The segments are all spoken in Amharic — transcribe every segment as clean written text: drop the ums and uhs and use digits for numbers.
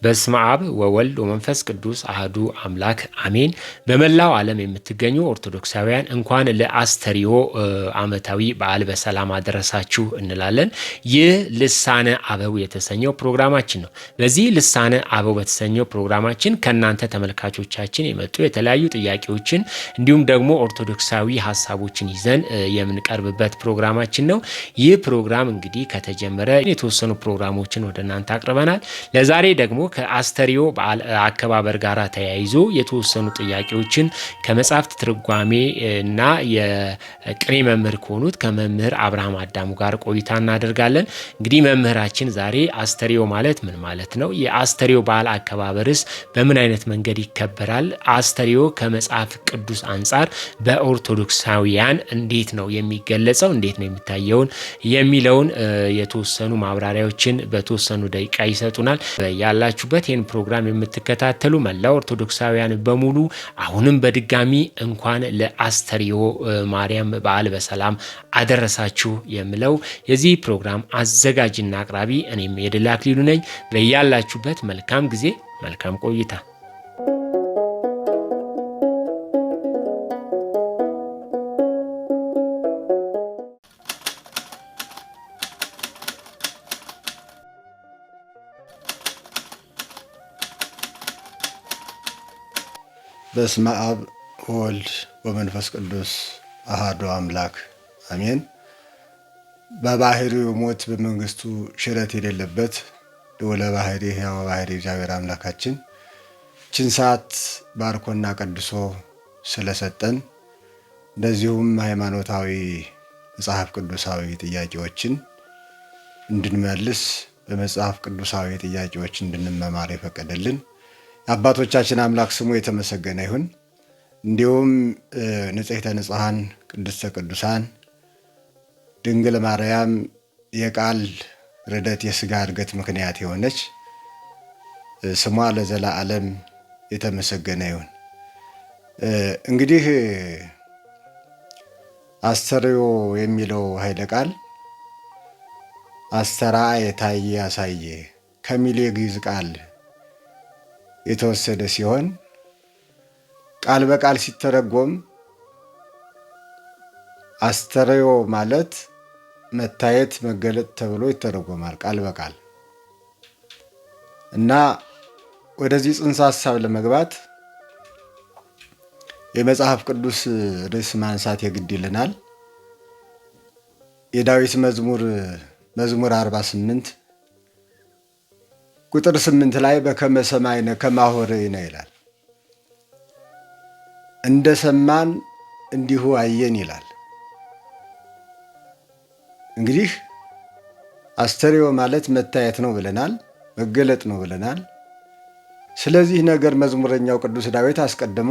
በስመ አብ ወወልድ ወመንፈስ ቅዱስ አህዱ አምላክ አሜን። በመላው ዓለም የምትገኙ ኦርቶዶክሳውያን እንኳን ለአስተሪዮ ዓመታዊ በዓል በሰላም አደረሳችሁ እንላለን። ይህ ልሳነ አበው የተሰኘው ፕሮግራማችን ነው። በዚህ ልሳነ አበው በተሰኘው ፕሮግራማችን ከእናንተ ተመልካቾቻችን የመጡ የተለያዩ ጥያቄዎችን እንዲሁም ደግሞ ኦርቶዶክሳዊ ሀሳቦችን ይዘን የምንቀርብበት ፕሮግራማችን ነው። ይህ ፕሮግራም እንግዲህ ከተጀመረ የተወሰኑ ፕሮግራሞችን ወደ እናንተ አቅርበናል። ለዛሬ ደግሞ ከአስተሪዮ በዓል አከባበር ጋር ተያይዞ የተወሰኑ ጥያቄዎችን ከመጻሕፍት ትርጓሜ እና የቅኔ መምህር ከሆኑት ከመምህር አብርሃም አዳሙ ጋር ቆይታ እናደርጋለን። እንግዲህ መምህራችን ዛሬ አስተሪዮ ማለት ምን ማለት ነው? የአስተሪዮ በዓል አከባበርስ በምን አይነት መንገድ ይከበራል? አስተሪዮ ከመጽሐፍ ቅዱስ አንጻር በኦርቶዶክሳውያን እንዴት ነው የሚገለጸው? እንዴት ነው የሚታየውን የሚለውን የተወሰኑ ማብራሪያዎችን በተወሰኑ ደቂቃ ይሰጡናል። ያላችሁበት ይህን ፕሮግራም የምትከታተሉ መላው ኦርቶዶክሳውያን በሙሉ አሁንም በድጋሚ እንኳን ለአስተሪዮ ማርያም በዓል በሰላም አደረሳችሁ የምለው የዚህ ፕሮግራም አዘጋጅና አቅራቢ እኔም የድል አክሊሉ ነኝ። በያላችሁበት መልካም ጊዜ መልካም ቆይታ። በስመ አብ ወወልድ ወመንፈስ ቅዱስ አሐዱ አምላክ አሜን። በባህሪው ሞት በመንግስቱ ሽረት የሌለበት ልዑለ ባህሪ ሕያው ባህሪ እግዚአብሔር አምላካችን ይህችን ሰዓት ባርኮና ቀድሶ ስለሰጠን እንደዚሁም ሃይማኖታዊ መጽሐፍ ቅዱሳዊ ጥያቄዎችን እንድንመልስ በመጽሐፍ ቅዱሳዊ ጥያቄዎች እንድንመማር የፈቀደልን አባቶቻችን አምላክ ስሙ የተመሰገነ ይሁን። እንዲሁም ንጽሕተ ንጹሐን ቅድስተ ቅዱሳን ድንግል ማርያም የቃል ርደት የሥጋ እድገት ምክንያት የሆነች ስሟ ለዘላለም የተመሰገነ ይሁን። እንግዲህ አስተሪዮ የሚለው ኃይለ ቃል አስተራ የታየ ያሳየ ከሚል የግዕዝ ቃል የተወሰደ ሲሆን ቃል በቃል ሲተረጎም አስተሪዮ ማለት መታየት መገለጥ ተብሎ ይተረጎማል ቃል በቃል እና ወደዚህ ጽንሰ ሐሳብ ለመግባት የመጽሐፍ ቅዱስ ርዕስ ማንሳት የግድ ይለናል። የዳዊት መዝሙር 48 ቁጥር 8 ላይ በከመ ሰማይነ ከማሁ ርኢነ ይላል። እንደ ሰማን እንዲሁ አየን ይላል። እንግዲህ አስተሪዮ ማለት መታየት ነው ብለናል፣ መገለጥ ነው ብለናል። ስለዚህ ነገር መዝሙረኛው ቅዱስ ዳዊት አስቀድሞ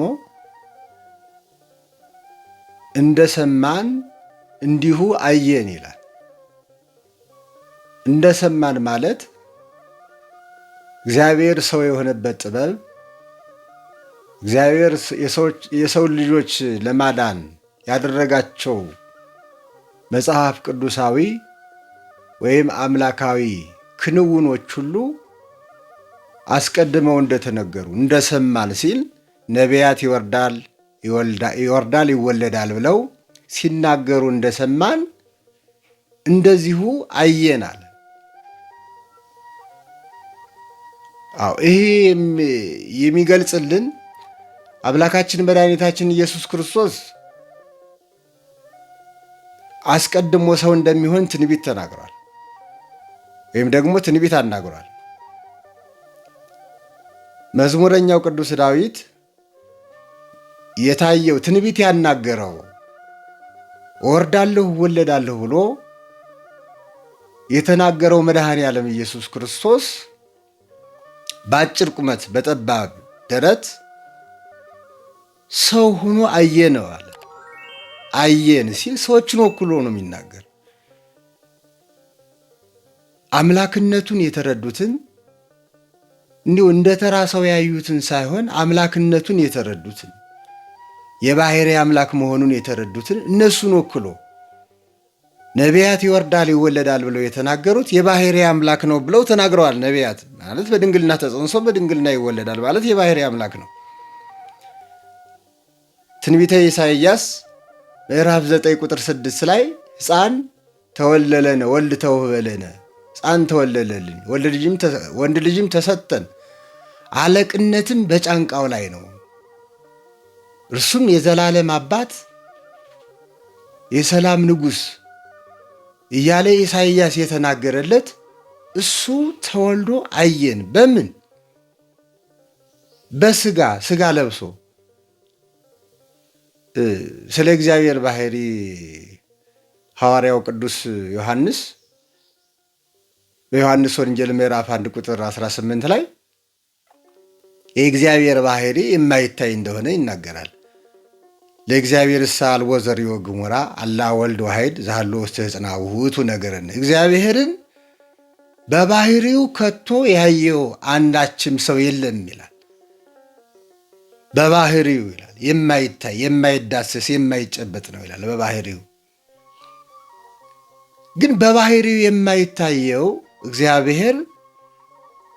እንደ ሰማን እንዲሁ አየን ይላል። እንደ ሰማን ማለት እግዚአብሔር ሰው የሆነበት ጥበብ እግዚአብሔር የሰው ልጆች ለማዳን ያደረጋቸው መጽሐፍ ቅዱሳዊ ወይም አምላካዊ ክንውኖች ሁሉ አስቀድመው እንደተነገሩ እንደሰማን ሲል ነቢያት ይወርዳል ይወለዳል ብለው ሲናገሩ እንደሰማን እንደዚሁ አየናል። ይሄ የሚገልጽልን አምላካችን መድኃኒታችን ኢየሱስ ክርስቶስ አስቀድሞ ሰው እንደሚሆን ትንቢት ተናግሯል፣ ወይም ደግሞ ትንቢት አናግሯል። መዝሙረኛው ቅዱስ ዳዊት የታየው ትንቢት ያናገረው እወርዳለሁ እወለዳለሁ ብሎ የተናገረው መድኃኔ ዓለም ኢየሱስ ክርስቶስ በአጭር ቁመት በጠባብ ደረት ሰው ሆኖ አየነው አለ። አየን ሲል ሰዎችን ወክሎ ነው የሚናገር። አምላክነቱን የተረዱትን እንዲሁ እንደ ተራ ሰው ያዩትን ሳይሆን አምላክነቱን የተረዱትን የባሕርይ አምላክ መሆኑን የተረዱትን እነሱን ወክሎ ነቢያት ይወርዳል ይወለዳል ብለው የተናገሩት የባሕርይ አምላክ ነው ብለው ተናግረዋል። ነቢያት ማለት በድንግልና ተጸንሶ በድንግልና ይወለዳል ማለት የባሕርይ አምላክ ነው። ትንቢተ ኢሳይያስ ምዕራፍ 9 ቁጥር 6 ላይ ሕፃን ተወለለነ ወልድ ተውህበለነ፣ ሕፃን ተወለለልን ወንድ ልጅም ተሰጠን፣ አለቅነትም በጫንቃው ላይ ነው፣ እርሱም የዘላለም አባት የሰላም ንጉሥ እያለ ኢሳይያስ የተናገረለት እሱ ተወልዶ አየን። በምን? በስጋ ስጋ ለብሶ። ስለ እግዚአብሔር ባሕርይ ሐዋርያው ቅዱስ ዮሐንስ በዮሐንስ ወንጌል ምዕራፍ 1 ቁጥር 18 ላይ የእግዚአብሔር ባሕርይ የማይታይ እንደሆነ ይናገራል። ለእግዚአብሔር አልቦ ዘርዮ ግሙራ አላ ወልድ ዋሕድ ዘሃሎ ውስተ ሕፅናሁ ውእቱ ነገረነ። እግዚአብሔርን በባሕርዩ ከቶ ያየው አንዳችም ሰው የለም ይላል። በባሕርዩ ይላል። የማይታይ የማይዳሰስ የማይጨበጥ ነው ይላል። በባሕርዩ ግን በባሕርዩ የማይታየው እግዚአብሔር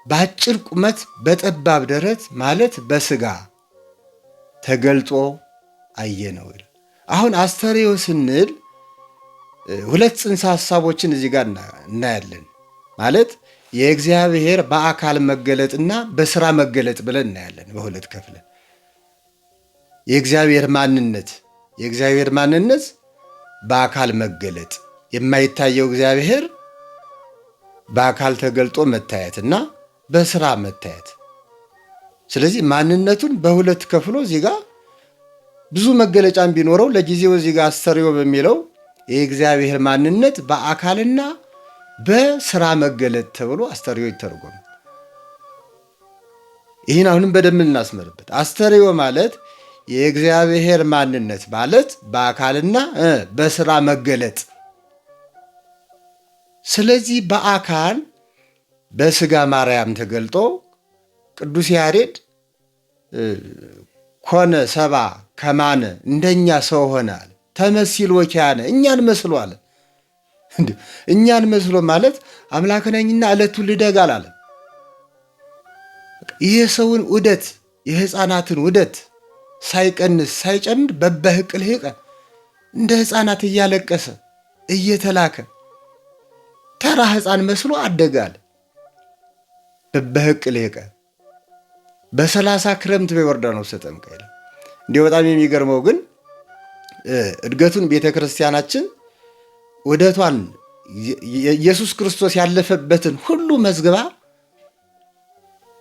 በአጭር ቁመት በጠባብ ደረት ማለት በስጋ ተገልጦ አየነው ይላል። አሁን አስተርእዮ ስንል ሁለት ጽንሰ ሐሳቦችን እዚህ ጋር እናያለን። ማለት የእግዚአብሔር በአካል መገለጥና በስራ መገለጥ ብለን እናያለን። በሁለት ከፍለን የእግዚአብሔር ማንነት በአካል መገለጥ የማይታየው እግዚአብሔር በአካል ተገልጦ መታየትና በስራ መታየት። ስለዚህ ማንነቱን በሁለት ከፍሎ እዚህ ጋር ብዙ መገለጫም ቢኖረው ለጊዜው እዚህ ጋር አስተርእዮ በሚለው የእግዚአብሔር ማንነት በአካልና በስራ መገለጥ ተብሎ አስተርእዮ ይተርጎም። ይህን አሁንም በደንብ እናስመርበት። አስተርእዮ ማለት የእግዚአብሔር ማንነት ማለት በአካልና በስራ መገለጥ። ስለዚህ በአካል በስጋ ማርያም ተገልጦ ቅዱስ ያሬድ ኮነ ሰባ ከማነ እንደኛ ሰው ሆነ አለ። ተመሲሎ ኪያነ እኛን መስሎ አለ። እኛን መስሎ ማለት አምላክ ነኝና ዕለቱን ልደግ አላለ። ይህ ሰውን ውደት የሕፃናትን ውደት ሳይቀንስ ሳይጨምር በበህቅል ሄቀ እንደ ሕፃናት እያለቀሰ እየተላከ ተራ ሕፃን መስሎ አደጋል። በበህቅል ሄቀ በ30 ክረምት በዮርዳኖስ ተጠምቀ ይላል። እንዲህ በጣም የሚገርመው ግን እድገቱን ቤተ ክርስቲያናችን ውደቷን ኢየሱስ ክርስቶስ ያለፈበትን ሁሉ መዝግባ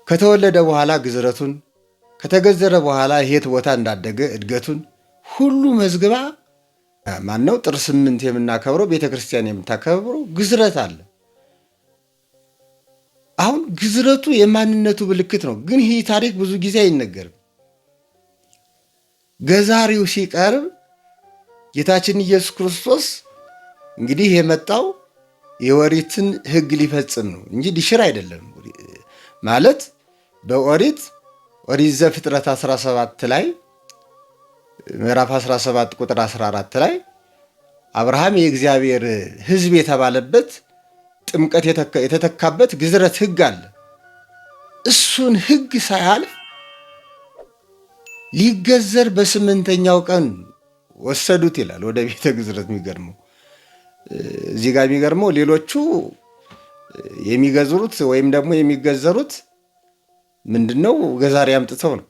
ከተወለደ በኋላ ግዝረቱን ከተገዘረ በኋላ የት ቦታ እንዳደገ እድገቱን ሁሉ መዝግባ ማነው ጥር 8 የምናከብረው ቤተ ክርስቲያን የምታከብረው ግዝረት አለ። አሁን ግዝረቱ የማንነቱ ምልክት ነው። ግን ይህ ታሪክ ብዙ ጊዜ አይነገርም። ገዛሪው ሲቀርብ ጌታችን ኢየሱስ ክርስቶስ እንግዲህ የመጣው የኦሪትን ሕግ ሊፈጽም ነው እንጂ ሊሽር አይደለም። ማለት በኦሪት ዘፍጥረት 17 ላይ ምዕራፍ 17 ቁጥር 14 ላይ አብርሃም የእግዚአብሔር ሕዝብ የተባለበት ጥምቀት የተተካበት ግዝረት ሕግ አለ። እሱን ሕግ ሳያልፍ ሊገዘር በ8ኛው ቀን ወሰዱት ይላል ወደ ቤተ ግዝረት። የሚገርመው እዚህ ጋር የሚገርመው ሌሎቹ የሚገዝሩት ወይም ደግሞ የሚገዘሩት ምንድነው ገዛሪ አምጥተው ነው።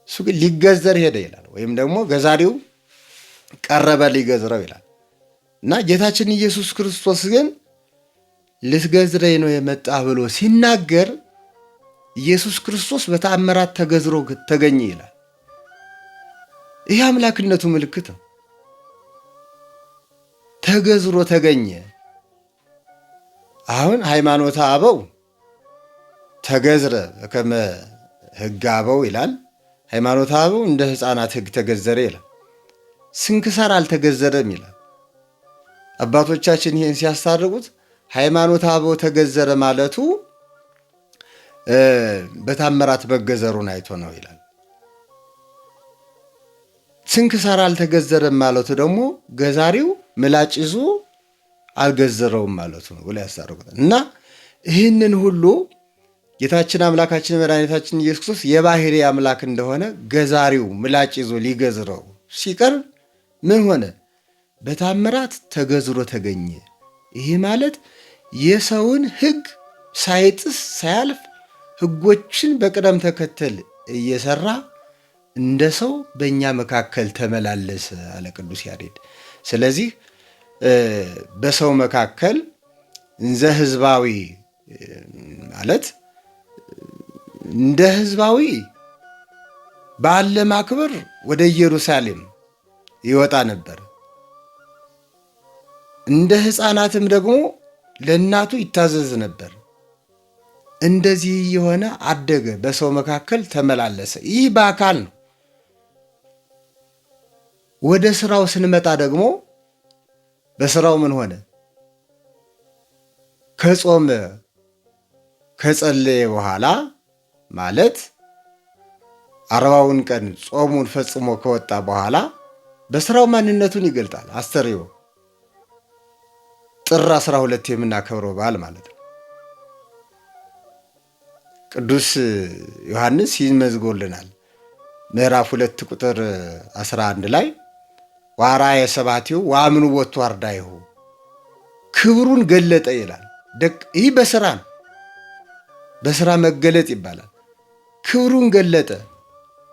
እሱ ግን ሊገዘር ሄደ ይላል። ወይም ደግሞ ገዛሪው ቀረበ ሊገዝረው ይላል። እና ጌታችን ኢየሱስ ክርስቶስ ግን ልትገዝረኝ ነው የመጣ ብሎ ሲናገር ኢየሱስ ክርስቶስ በተአምራት ተገዝሮ ተገኘ ይላል። ይህ አምላክነቱ ምልክት ነው። ተገዝሮ ተገኘ። አሁን ሃይማኖተ አበው ተገዝረ ከመ ሕግ አበው ይላል። ሃይማኖተ አበው እንደ ሕፃናት ሕግ ተገዘረ ይላል። ስንክሳር አልተገዘረም ይላል። አባቶቻችን ይህን ሲያስታርቁት ሃይማኖተ አበው ተገዘረ ማለቱ በታምራት መገዘሩን አይቶ ነው ይላል። ስንክሳር አልተገዘረም ማለቱ ደግሞ ገዛሪው ምላጭ ይዞ አልገዘረውም ማለቱ ነው ብሎ ያስታርቁታል። እና ይህንን ሁሉ ጌታችን አምላካችን መድኃኒታችን ኢየሱስ ክርስቶስ የባህሪ አምላክ እንደሆነ ገዛሪው ምላጭ ይዞ ሊገዝረው ሲቀርብ ምን ሆነ? በታምራት ተገዝሮ ተገኘ። ይሄ ማለት የሰውን ሕግ ሳይጥስ ሳያልፍ ሕጎችን በቅደም ተከተል እየሰራ እንደ ሰው በእኛ መካከል ተመላለሰ አለ ቅዱስ ያሬድ። ስለዚህ በሰው መካከል እንዘ ሕዝባዊ ማለት እንደ ሕዝባዊ በዓል ለማክበር ወደ ኢየሩሳሌም ይወጣ ነበር። እንደ ሕፃናትም ደግሞ ለእናቱ ይታዘዝ ነበር። እንደዚህ የሆነ አደገ፣ በሰው መካከል ተመላለሰ። ይህ በአካል ነው። ወደ ስራው ስንመጣ ደግሞ በስራው ምን ሆነ? ከጾመ ከጸለየ በኋላ ማለት 40ውን ቀን ጾሙን ፈጽሞ ከወጣ በኋላ በስራው ማንነቱን ይገልጣል። አስተርእዮ ጥር 12 የምናከብረው በዓል ማለት ነው። ቅዱስ ዮሐንስ ይመዝጎልናል። ምዕራፍ 2 ቁጥር 11 ላይ ዋርአየ ሰባትዩ ወአምኑ ቦቱ አርዳኢሁ ክብሩን ገለጠ ይላል። ይህ በስራ ነው። በስራ መገለጥ ይባላል። ክብሩን ገለጠ።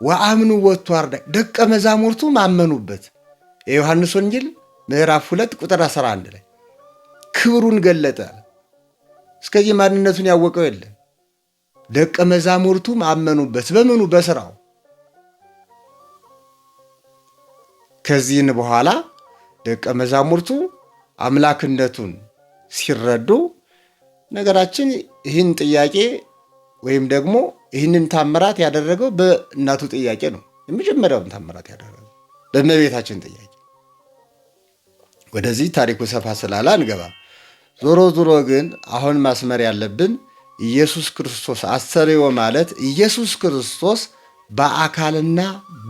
ወአምኑ ቦቱ አርዳኢሁ ደቀ መዛሙርቱም አመኑበት። የዮሐንስ ወንጌል ምዕራፍ 2 ቁጥር 11 ላይ ክብሩን ገለጠ። እስከዚህ ማንነቱን ያወቀው የለም። ደቀ መዛሙርቱም አመኑበት። በምኑ? በስራው። ከዚህን በኋላ ደቀ መዛሙርቱ አምላክነቱን ሲረዱ ነገራችን ይህን ጥያቄ ወይም ደግሞ ይህንን ታምራት ያደረገው በእናቱ ጥያቄ ነው። የመጀመሪያውን ታምራት ያደረገው በእመቤታችን ጥያቄ። ወደዚህ ታሪኩ ሰፋ ስላለ አንገባም። ዞሮ ዞሮ ግን አሁን ማስመር ያለብን ኢየሱስ ክርስቶስ አስተርእዮ ማለት ኢየሱስ ክርስቶስ በአካልና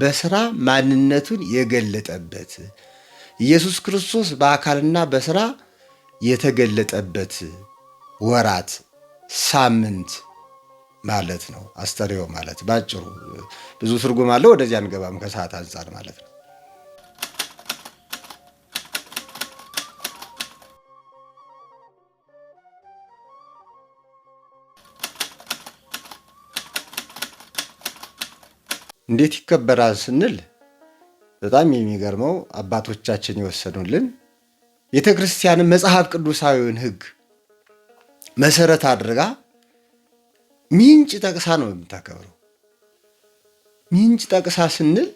በስራ ማንነቱን የገለጠበት ኢየሱስ ክርስቶስ በአካልና በስራ የተገለጠበት ወራት ሳምንት ማለት ነው። አስተርእዮ ማለት ባጭሩ ብዙ ትርጉም አለው። ወደዚያ አንገባም ከሰዓት አንጻር ማለት ነው። እንዴት ይከበራል ስንል በጣም የሚገርመው አባቶቻችን የወሰኑልን ቤተ ክርስቲያንን መጽሐፍ ቅዱሳዊውን ሕግ መሰረት አድርጋ ምንጭ ጠቅሳ ነው የምታከብረው። ምንጭ ጠቅሳ ስንል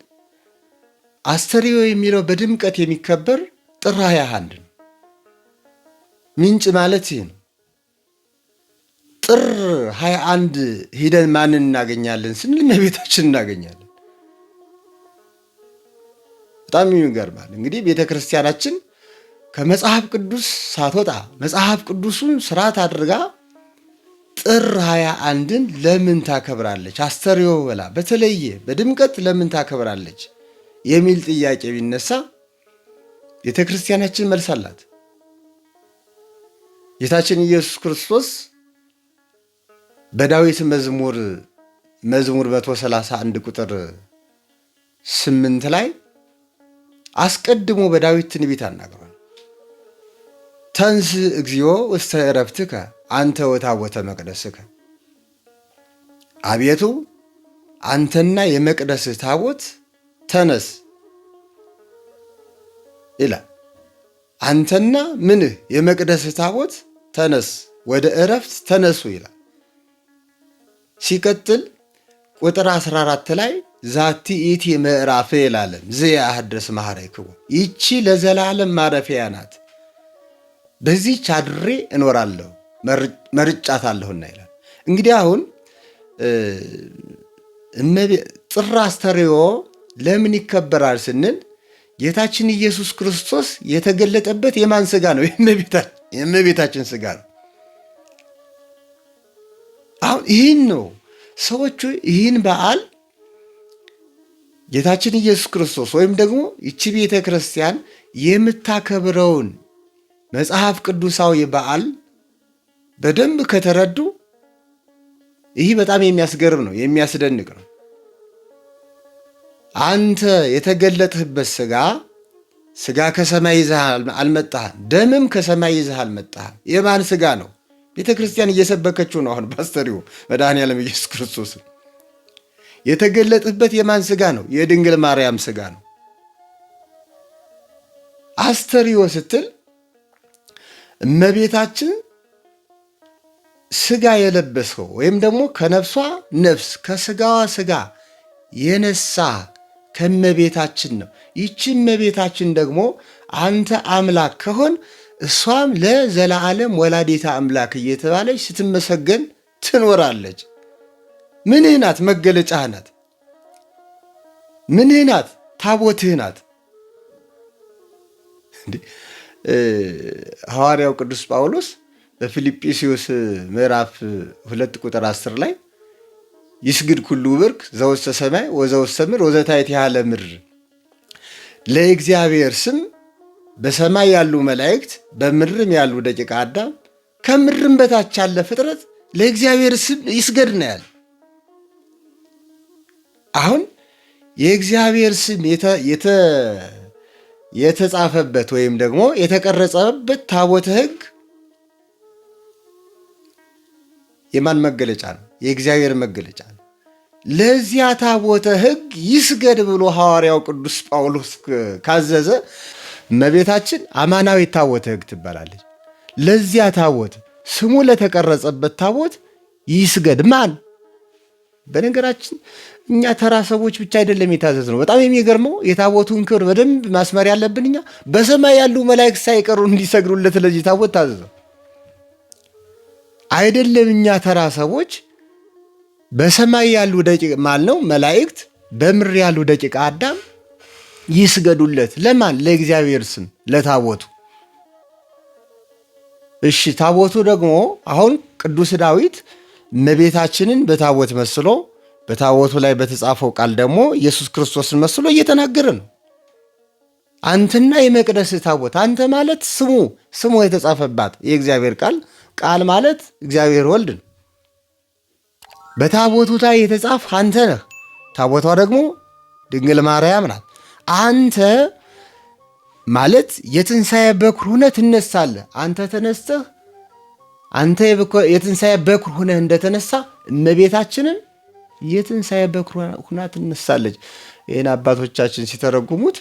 አስተርእዮ የሚለው በድምቀት የሚከበር ጥር 21 ነው። ምንጭ ማለት ይህ ነው። ጥር 21 ሂደን ማንን እናገኛለን ስንል እመቤታችን እናገኛለን። በጣም ይገርማል። እንግዲህ ቤተ ክርስቲያናችን ከመጽሐፍ ቅዱስ ሳትወጣ መጽሐፍ ቅዱሱን ስርዓት አድርጋ ጥር 21ን ለምን ታከብራለች? አስተርእዮ ብላ በተለየ በድምቀት ለምን ታከብራለች የሚል ጥያቄ ቢነሳ ቤተ ክርስቲያናችን መልስ አላት። ጌታችን ኢየሱስ ክርስቶስ በዳዊት መዝሙር 131 ቁጥር 8 ላይ አስቀድሞ በዳዊት ትንቢት አናግሯል። ተንስ እግዚኦ ውስተ ዕረፍትከ አንተ ወታቦተ መቅደስከ፣ አቤቱ አንተና የመቅደስህ ታቦት ተነስ ይላል። አንተና ምንህ የመቅደስህ ታቦት ተነስ፣ ወደ ዕረፍት ተነሱ ይላል። ሲቀጥል ቁጥር 14 ላይ ዛቲ ኢቲ ምዕራፍ ይላለም ዘያሐድስ ማህረክቡ፣ ይቺ ለዘላለም ማረፊያ ናት፣ በዚህች አድሬ እኖራለሁ መርጫታለሁና ይላል። እንግዲህ አሁን ጥር አስተርእዮ ለምን ይከበራል ስንል ጌታችን ኢየሱስ ክርስቶስ የተገለጠበት የማን ሥጋ ነው? የእመቤታችን ሥጋ ነው። አሁን ይህን ነው ሰዎቹ ይህን በዓል ጌታችን ኢየሱስ ክርስቶስ ወይም ደግሞ ይቺ ቤተ ክርስቲያን የምታከብረውን መጽሐፍ ቅዱሳዊ በዓል በደንብ ከተረዱ ይህ በጣም የሚያስገርም ነው፣ የሚያስደንቅ ነው። አንተ የተገለጥህበት ስጋ ከሰማይ ይዘህ አልመጣህም፣ ደምም ከሰማይ ይዘህ አልመጣህም። የማን ስጋ ነው? ቤተ ክርስቲያን እየሰበከችው ነው። አሁን ፓስተሪው መድኃኔዓለም ኢየሱስ ክርስቶስ የተገለጥህበት የማን ስጋ ነው? የድንግል ማርያም ስጋ ነው። አስተሪዮ ስትል እመቤታችን ስጋ የለበሰው ወይም ደግሞ ከነፍሷ ነፍስ ከስጋዋ ስጋ የነሳ ከእመቤታችን ነው። ይቺ እመቤታችን ደግሞ አንተ አምላክ ከሆን እሷም ለዘላለም ወላዲታ አምላክ እየተባለች ስትመሰገን ትኖራለች። ምንህ ናት? መገለጫህ ናት። ምንህ ናት? ታቦትህ ናት። ሐዋርያው ቅዱስ ጳውሎስ በፊልጵስዩስ ምዕራፍ 2 ቁጥር 10 ላይ ይስግድ ኩሉ ብርክ ዘውስተ ሰማይ ወዘውስተ ምድር ወዘታሕቲሃ ለምድር፣ ለእግዚአብሔር ስም በሰማይ ያሉ መላእክት በምድርም ያሉ ደቂቀ አዳም ከምድርም በታች ያለ ፍጥረት ለእግዚአብሔር ስም ይስገድ ነው ያለ። አሁን የእግዚአብሔር ስም የተጻፈበት ወይም ደግሞ የተቀረጸበት ታቦተ ሕግ የማን መገለጫ ነው? የእግዚአብሔር መገለጫ ነው። ለዚያ ታቦተ ሕግ ይስገድ ብሎ ሐዋርያው ቅዱስ ጳውሎስ ካዘዘ እመቤታችን አማናዊት ታቦተ ሕግ ትባላለች። ለዚያ ታቦት ስሙ ለተቀረጸበት ታቦት ይስገድ ማን? በነገራችን እኛ ተራ ሰዎች ብቻ አይደለም የታዘዝ ነው። በጣም የሚገርመው የታቦቱን ክብር በደንብ ማስመር ያለብን እኛ በሰማይ ያሉ መላእክት ሳይቀሩ እንዲሰግዱለት ለዚህ ታቦት ታዘዘው አይደለም። እኛ ተራ ሰዎች በሰማይ ያሉ ደቂቅ ማል ነው መላእክት፣ በምድር ያሉ ደቂቀ አዳም ይስገዱለት። ለማን? ለእግዚአብሔር ስም ለታቦቱ። እሺ ታቦቱ ደግሞ አሁን ቅዱስ ዳዊት እመቤታችንን በታቦት መስሎ በታቦቱ ላይ በተጻፈው ቃል ደግሞ ኢየሱስ ክርስቶስን መስሎ እየተናገረ ነው። አንተና የመቅደስ ታቦት፣ አንተ ማለት ስሙ የተጻፈባት የእግዚአብሔር ቃል ማለት እግዚአብሔር ወልድ ነው። በታቦቱ ላይ የተጻፈ አንተ ነህ። ታቦቷ ደግሞ ድንግል ማርያም ናት። አንተ ማለት የትንሣኤ በኩር ሁነህ ትነሳለህ። አንተ ተነስተህ አንተ የትንሣኤ በኩር ሁነህ እንደተነሳ እመቤታችንን የትንሣኤ በኩር ሁና ትነሳለች። ይህን አባቶቻችን ሲተረጉሙት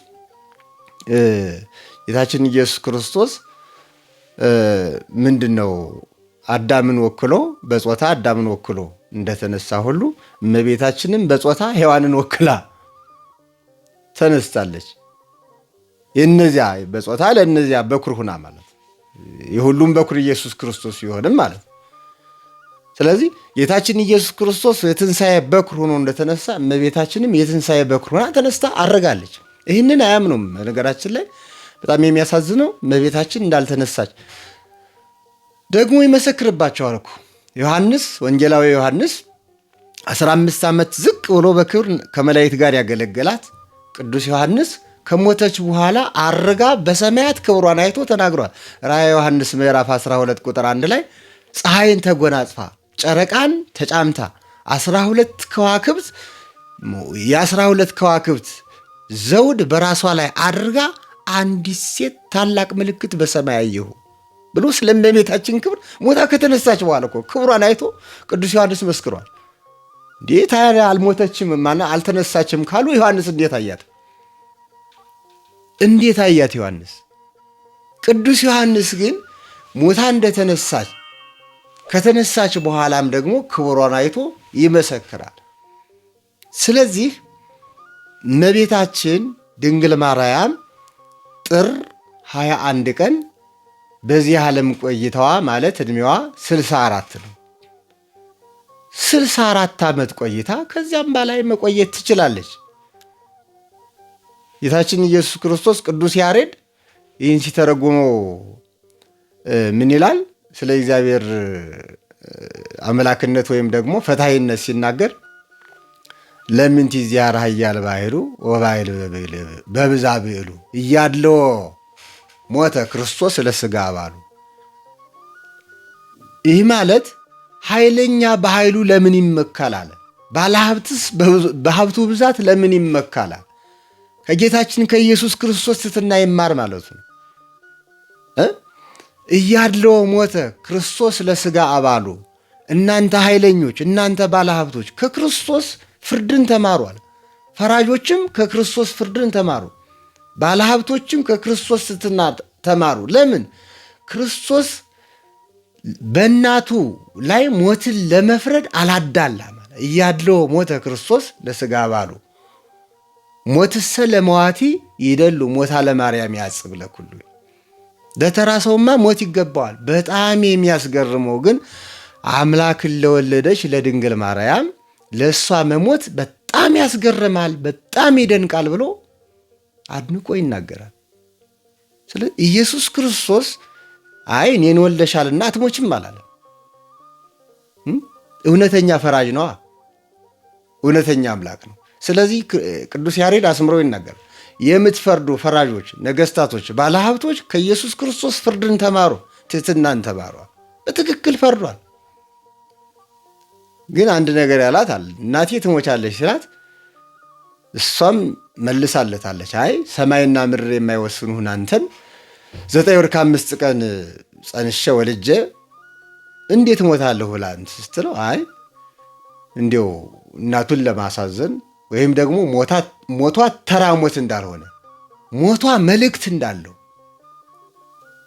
ጌታችን ኢየሱስ ክርስቶስ ምንድን ነው አዳምን ወክሎ በጾታ አዳምን ወክሎ እንደተነሳ ሁሉ እመቤታችንም በጾታ ሔዋንን ወክላ ተነስታለች። የነዚያ በጾታ ለነዚያ በኩር ሁና ማለት የሁሉም በኩር ኢየሱስ ክርስቶስ ይሆንም ማለት። ስለዚህ ጌታችን ኢየሱስ ክርስቶስ የትንሣኤ በኩር ሆኖ እንደተነሳ እመቤታችንም የትንሣኤ በኩር ሆና ተነስታ አረጋለች። ይህንን አያምኑም። ነገራችን ላይ በጣም የሚያሳዝነው እመቤታችን እንዳልተነሳች ደግሞ ይመሰክርባቸዋል እኮ ዮሐንስ፣ ወንጌላዊ ዮሐንስ 15 ዓመት ዝቅ ብሎ በክብር ከመላእክት ጋር ያገለገላት ቅዱስ ዮሐንስ ከሞተች በኋላ አርጋ በሰማያት ክብሯን አይቶ ተናግሯል። ራእየ ዮሐንስ ምዕራፍ 12 ቁጥር 1 ላይ ፀሐይን ተጎናጽፋ ጨረቃን ተጫምታ 12 ከዋክብት የ12 ከዋክብት ዘውድ በራሷ ላይ አድርጋ አንዲት ሴት ታላቅ ምልክት በሰማይ አየሁ ብሎ ስለ እመቤታችን ክብር ሞታ ከተነሳች በኋላ እኮ ክብሯን አይቶ ቅዱስ ዮሐንስ መስክሯል። እንዴት አልሞተችም ማና አልተነሳችም ካሉ ዮሐንስ እንዴት አያት? እንዴት አያት ዮሐንስ? ቅዱስ ዮሐንስ ግን ሞታ እንደተነሳች ከተነሳች በኋላም ደግሞ ክብሯን አይቶ ይመሰክራል። ስለዚህ እመቤታችን ድንግል ማርያም ጥር 21 ቀን በዚህ ዓለም ቆይታዋ ማለት ዕድሜዋ 64 ነው። 64 ዓመት ቆይታ ከዚያም በላይ መቆየት ትችላለች። ጌታችን ኢየሱስ ክርስቶስ ቅዱስ ያሬድ ይህን ሲተረጉመው ምን ይላል? ስለ እግዚአብሔር አምላክነት ወይም ደግሞ ፈታሂነት ሲናገር ለምንቲ ዚያር ሀያል ባሕሩ ወባሕል በብዛ ብዕሉ እያድልዎ ሞተ ክርስቶስ ለሥጋ አባሉ። ይህ ማለት ኃይለኛ በኃይሉ ለምን ይመካል አለ። ባለሀብትስ በሀብቱ ብዛት ለምን ይመካል? ከጌታችን ከኢየሱስ ክርስቶስ ትሕትና ይማር ማለቱ ነው። እያድልዎ ሞተ ክርስቶስ ለሥጋ አባሉ። እናንተ ኃይለኞች፣ እናንተ ባለሀብቶች ከክርስቶስ ፍርድን ተማሯል። ፈራጆችም ከክርስቶስ ፍርድን ተማሩ፣ ባለሀብቶችም ከክርስቶስ ትሕትና ተማሩ። ለምን? ክርስቶስ በእናቱ ላይ ሞትን ለመፍረድ አላዳላም። እያድልዎ ሞተ ክርስቶስ ለሥጋ አባሉ ሞትሰ ለመዋቲ ይደሉ ሞታ ለማርያም ያጽብ ለኩሉ። ለተራ ሰውማ ሞት ይገባዋል። በጣም የሚያስገርመው ግን አምላክን ለወለደች ለድንግል ማርያም ለእሷ መሞት በጣም ያስገርማል፣ በጣም ይደንቃል ብሎ አድንቆ ይናገራል። ስለዚህ ኢየሱስ ክርስቶስ አይ እኔን ወልደሻልና አትሞችም አላለም። እውነተኛ ፈራጅ ነዋ፣ እውነተኛ አምላክ ነው። ስለዚህ ቅዱስ ያሬድ አስምሮ ይናገራል። የምትፈርዱ ፈራጆች፣ ነገስታቶች፣ ባለሀብቶች ከኢየሱስ ክርስቶስ ፍርድን ተማሩ፣ ትሕትናን ተማሩ። በትክክል ፈርዷል። ግን አንድ ነገር ያላት አለ። እናቴ ትሞቻለች ሲላት እሷም መልሳለታለች። አይ ሰማይና ምድር የማይወስኑህን አንተን 9 ወር ከ5 ቀን ጸንሼ ወልጄ እንዴት እሞታለሁ ብላ ስትለው አይ እንዲያው እናቱን ለማሳዘን ወይም ደግሞ ሞቷ ተራ ሞት እንዳልሆነ ሞቷ መልእክት እንዳለው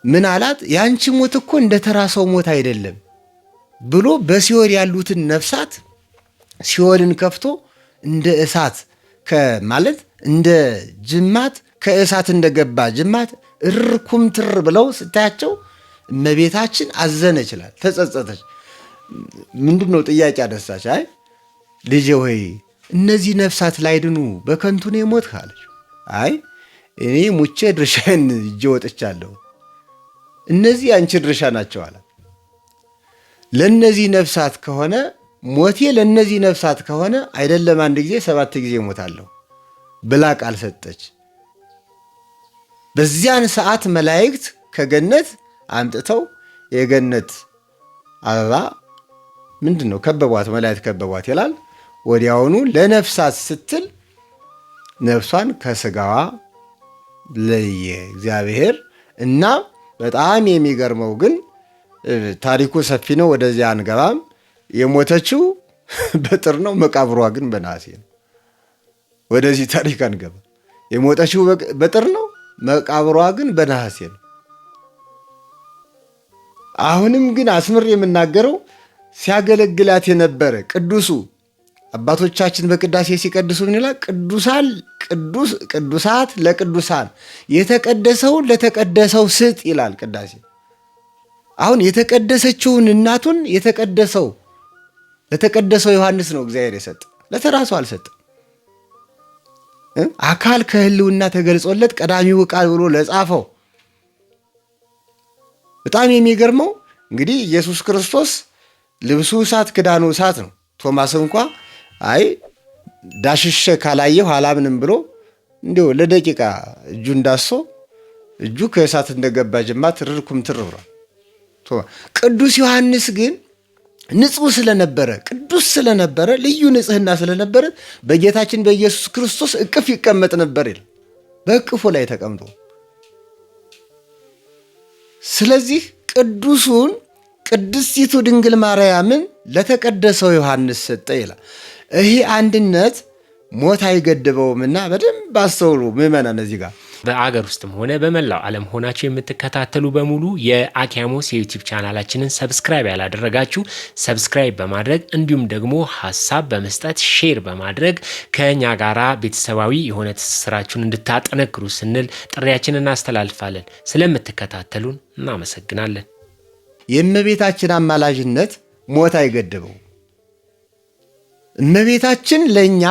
ምን አላት? ያንቺ ሞት እኮ እንደ ተራ ሰው ሞት አይደለም ብሎ በሲኦል ያሉትን ነፍሳት ሲኦልን ከፍቶ እንደ እሳት ማለት እንደ ጅማት ከእሳት እንደገባ ጅማት እርኩምትር ብለው ስታያቸው እመቤታችን አዘነ ይችላል፣ ተጸጸተች። ምንድን ነው ጥያቄ አነሳች። አይ ልጄ ሆይ እነዚህ ነፍሳት ላይድኑ በከንቱ ነው የሞትህ አለች። አይ እኔ ሙቼ ድርሻዬን ይዤ ወጥቻለሁ፣ እነዚህ አንቺ ድርሻ ናቸው አለ። ለነዚህ ነፍሳት ከሆነ ሞቴ ለነዚህ ነፍሳት ከሆነ አይደለም 1 ጊዜ 7 ጊዜ እሞታለሁ ብላ ቃል ሰጠች። በዚያን ሰዓት መላእክት ከገነት አምጥተው የገነት አበባ ምንድን ነው ከበቧት፣ መላእክት ከበቧት ይላል። ወዲያውኑ ለነፍሳት ስትል ነፍሷን ከስጋዋ ለየ እግዚአብሔር። እና በጣም የሚገርመው ግን ታሪኩ ሰፊ ነው፣ ወደዚያ አንገባም። የሞተችው በጥር ነው፣ መቃብሯ ግን በነሐሴ ነው። ወደዚህ ታሪክ አንገባ። የሞተችው በጥር ነው፣ መቃብሯ ግን በነሐሴ ነው። አሁንም ግን አስምር የምናገረው ሲያገለግላት የነበረ ቅዱሱ አባቶቻችን በቅዳሴ ሲቀድሱ ምን ይላል? ቅዱሳት ለቅዱሳን የተቀደሰውን ለተቀደሰው ስጥ ይላል ቅዳሴ። አሁን የተቀደሰችውን እናቱን ለተቀደሰው ዮሐንስ ነው እግዚአብሔር የሰጠ፣ ለተራሱ አልሰጠም። አካል ከህልውና ተገልጾለት ቀዳሚው ቃል ብሎ ለጻፈው። በጣም የሚገርመው እንግዲህ ኢየሱስ ክርስቶስ ልብሱ እሳት ክዳኑ እሳት ነው። ቶማስ እንኳ አይ ዳሽሸ ካላየሁ አላምንም ብሎ እንዲሁ ለደቂቃ እጁ እንዳሶ እጁ ከእሳት እንደገባ ጅማት ርርኩምትር ብሏል። ቅዱስ ዮሐንስ ግን ንጹሕ ስለነበረ ቅዱስ ስለነበረ ልዩ ንጽሕና ስለነበረ በጌታችን በኢየሱስ ክርስቶስ እቅፍ ይቀመጥ ነበር ይላል። በእቅፉ ላይ ተቀምጦ ስለዚህ ቅዱሱን ቅድስቲቱ ድንግል ማርያምን ለተቀደሰው ዮሐንስ ሰጠ ይላል። ይህ አንድነት ሞት አይገድበውምና በደንብ አስተውሉ ምዕመናን። እዚህ ጋር በአገር ውስጥም ሆነ በመላው ዓለም ሆናችሁ የምትከታተሉ በሙሉ የአኪያሞስ የዩቲዩብ ቻናላችንን ሰብስክራይብ ያላደረጋችሁ ሰብስክራይብ በማድረግ እንዲሁም ደግሞ ሀሳብ በመስጠት ሼር በማድረግ ከእኛ ጋራ ቤተሰባዊ የሆነ ትስስራችሁን እንድታጠነክሩ ስንል ጥሪያችንን እናስተላልፋለን። ስለምትከታተሉን እናመሰግናለን። የእመቤታችን አማላጅነት ሞት አይገድበው። እመቤታችን ለእኛ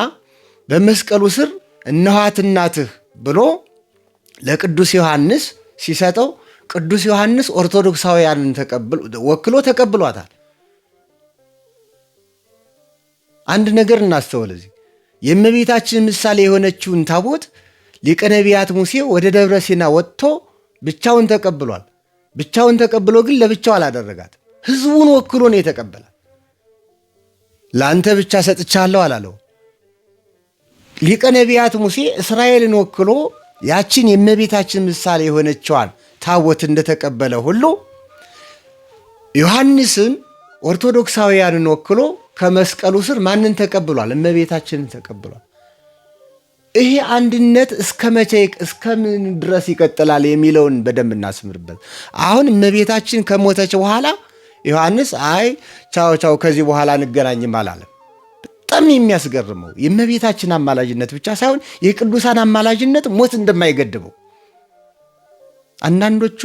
በመስቀሉ ስር እነኋት እናትህ ብሎ ለቅዱስ ዮሐንስ ሲሰጠው ቅዱስ ዮሐንስ ኦርቶዶክሳውያንን ወክሎ ተቀብሏታል። አንድ ነገር እናስተውል። እዚህ የእመቤታችን ምሳሌ የሆነችውን ታቦት ሊቀ ነቢያት ሙሴ ወደ ደብረ ሲና ወጥቶ ብቻውን ተቀብሏል። ብቻውን ተቀብሎ ግን ለብቻው አላደረጋት፣ ህዝቡን ወክሎ ነው የተቀበላት። ለአንተ ብቻ ሰጥቻለሁ አላለው። ሊቀ ነቢያት ሙሴ እስራኤልን ወክሎ ያችን የእመቤታችን ምሳሌ የሆነችዋን ታቦት እንደተቀበለ ሁሉ ዮሐንስም ኦርቶዶክሳውያንን ወክሎ ከመስቀሉ ስር ማንን ተቀብሏል? እመቤታችንን ተቀብሏል። ይሄ አንድነት እስከ መቼ እስከምን ድረስ ይቀጥላል የሚለውን በደንብ እናስምርበት። አሁን እመቤታችን ከሞተች በኋላ ዮሐንስ አይ ቻው ቻው ከዚህ በኋላ እንገናኝም አላለም። በጣም የሚያስገርመው የእመቤታችን አማላጅነት ብቻ ሳይሆን የቅዱሳን አማላጅነት ሞት እንደማይገድበው። አንዳንዶቹ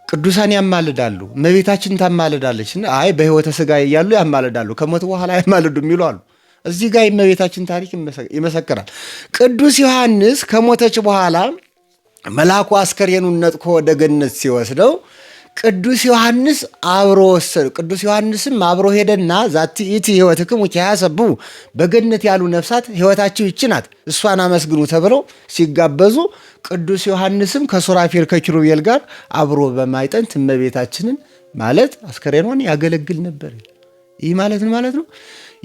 ቅዱሳን ያማልዳሉ፣ እመቤታችን ታማልዳለች፣ አይ በሕይወተ ሥጋ እያሉ ያማልዳሉ፣ ከሞት በኋላ ያማልዱ የሚሉ አሉ። እዚህ ጋር የእመቤታችን ታሪክ ይመሰክራል። ቅዱስ ዮሐንስ ከሞተች በኋላ መልአኩ አስከሬኑን ነጥቆ ወደ ገነት ሲወስደው ቅዱስ ዮሐንስ አብሮ ወሰደ። ቅዱስ ዮሐንስም አብሮ ሄደና ዛቲ ኢቲ ሕይወትክሙ ኪያሰቡ፣ በገነት ያሉ ነፍሳት ሕይወታቸው ይቺ ናት እሷን አመስግኑ ተብለው ሲጋበዙ ቅዱስ ዮሐንስም ከሱራፌል ከኪሩቤል ጋር አብሮ በማይጠንት እመቤታችንን ማለት አስከሬኗን ያገለግል ነበር። ይህ ማለት ነው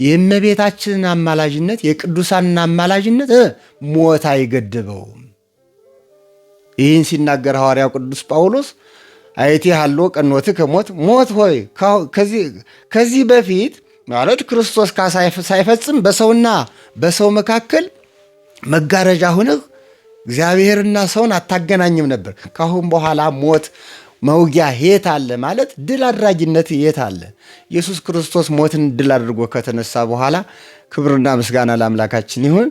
የእመቤታችንን አማላጅነት የቅዱሳንን አማላጅነት ሞት አይገድበውም። ይህን ሲናገር ሐዋርያው ቅዱስ ጳውሎስ አይቲ ሃሎ ቀኖት ከሞት ሞት ሆይ ከዚህ በፊት ማለት ክርስቶስ ሳይፈጽም በሰውና በሰው መካከል መጋረጃ ሆነህ እግዚአብሔርና ሰውን አታገናኝም ነበር። ካሁን በኋላ ሞት መውጊያ የት አለ ማለት ድል አድራጊነት የት አለ? ኢየሱስ ክርስቶስ ሞትን ድል አድርጎ ከተነሳ በኋላ ክብርና ምስጋና ለአምላካችን ይሁን።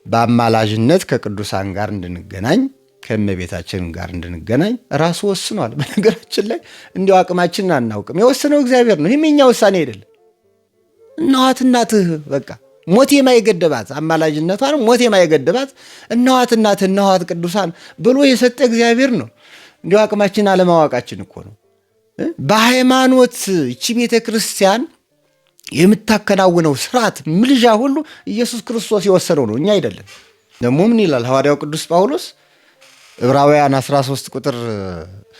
በአማላጅነት ከቅዱሳን ጋር እንድንገናኝ ከእመቤታችን ጋር እንድንገናኝ ራሱ ወስኗል። በነገራችን ላይ እንዲያው አቅማችንን አናውቅም፣ የወሰነው እግዚአብሔር ነው። ይህም የኛ ውሳኔ አይደለም። እነኋት እናትህ በቃ ሞት የማይገድባት አማላጅነቷን ሞት የማይገድባት እነኋት እናትህ እነኋት ቅዱሳን ብሎ የሰጠ እግዚአብሔር ነው። እንዲያው አቅማችን አለማወቃችን እኮ ነው። በሃይማኖት ይቺ ቤተ ክርስቲያን የምታከናውነው ስርዓት ምልጃ ሁሉ ኢየሱስ ክርስቶስ የወሰነው ነው፣ እኛ አይደለም። ደግሞ ምን ይላል ሐዋርያው ቅዱስ ጳውሎስ ዕብራውያን 13 ቁጥር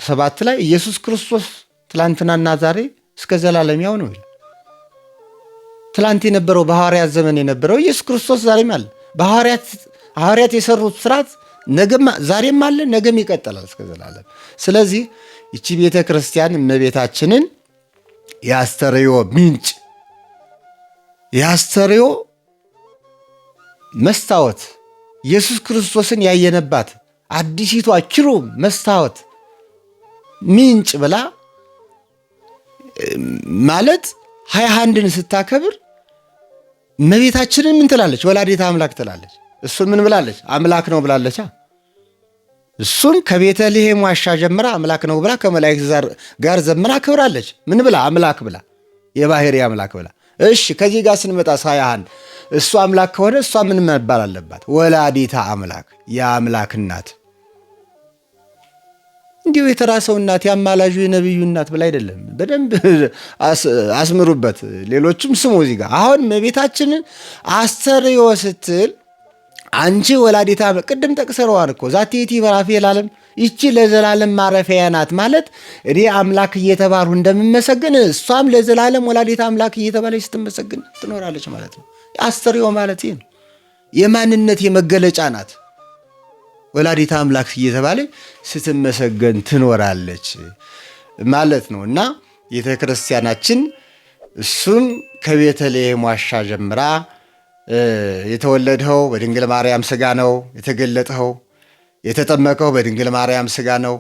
7 ላይ ኢየሱስ ክርስቶስ ትላንትናና ዛሬ እስከ ዘላለም ያው ነው ይላል። ትላንት የነበረው በሐዋርያት ዘመን የነበረው ኢየሱስ ክርስቶስ ዛሬም አለ። ሐዋርያት የሰሩት ስርዓት ነገም ዛሬም አለ፣ ነገም ይቀጥላል እስከ ዘላለም። ስለዚህ ይቺ ቤተ ክርስቲያን እመቤታችንን የአስተርእዮ ምንጭ የአስተርእዮ መስታወት ኢየሱስ ክርስቶስን ያየነባት አዲሲቷ ኪሩብ መስታወት ምንጭ ብላ ማለት 21ን ስታከብር እመቤታችንን ምን ትላለች? ወላዲተ አምላክ ትላለች። እሱን ምን ብላለች? አምላክ ነው ብላለች። እሱን ከቤተልሔም ዋሻ ጀምራ አምላክ ነው ብላ ከመላእክት ጋር ዘምራ ክብራለች። ምን ብላ? አምላክ ብላ፣ የባህሪ አምላክ ብላ። እሺ ከዚህ ጋር ስንመጣ 21 እሱ አምላክ ከሆነ እሷ ምን መባል አለባት? ወላዲተ አምላክ፣ የአምላክ እናት። እንዲሁ የተራሰው እናት ያማላጁ የነብዩ እናት ብላ አይደለም። በደንብ አስምሩበት። ሌሎችም ስሙ። እዚህ ጋር አሁን እመቤታችንን አስተርእዮ ስትል አንቺ ወላዲተ አምላክ ቅድም ጠቅሰረዋል እኮ ዛቲቲ በራፌል ዓለም ይቺ ለዘላለም ማረፊያ ናት ማለት እኔ አምላክ እየተባሉ እንደምመሰግን እሷም ለዘላለም ወላዲተ አምላክ እየተባለች ስትመሰግን ትኖራለች ማለት ነው። አስተርእዮ ማለት ይሄ ነው። የማንነት የመገለጫ ናት። ወላዲተ አምላክ እየተባለች ስትመሰገን ትኖራለች ማለት ነው። እና ቤተ ክርስቲያናችን እሱን ከቤተልሔም ዋሻ ጀምራ የተወለድኸው በድንግል ማርያም ሥጋ ነው፣ የተገለጥኸው የተጠመቀው በድንግል ማርያም ሥጋ ነው፣